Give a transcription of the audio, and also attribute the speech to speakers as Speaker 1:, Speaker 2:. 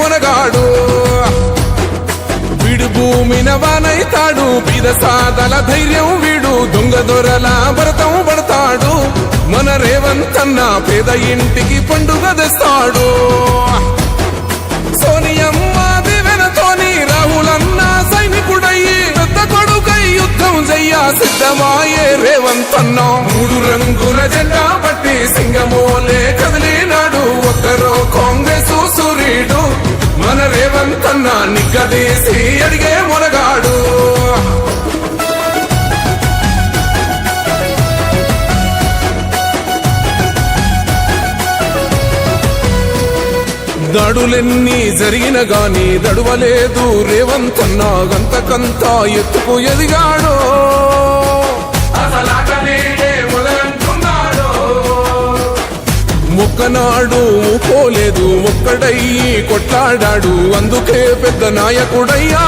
Speaker 1: మునగాడు వీడు భూమిన వానైతాడు బీద సాదల ధైర్యం వీడు దొంగ దొరల భరతం పడతాడు మన రేవంత్ అన్న పేద ఇంటికి పండుగ తెస్తాడు సోనియమ్మ దివెనతోని రాహులన్న సైనికుడయ్యి పెద్ద కొడుకై యుద్ధం చెయ్య సిద్ధమాయే రేవంత్ అన్న మూడు రంగుల జెండా పట్టి సింగమోలే కదిలినాడు ఒక్కరో కాంగ్రెస్ సూర్యుడు మన రేవంత్ అన్న నిగ్గదీసి అడిగే మునగాడు దాడులెన్ని జరిగిన గాని దడువలేదు రేవంత్ అన్న గంతకంతా ఎత్తుకు ఎదిగాడు మొక్కనాడు పోలేదు ఒక్కడయ్యి కొట్లాడాడు అందుకే పెద్ద నాయకుడయ్యా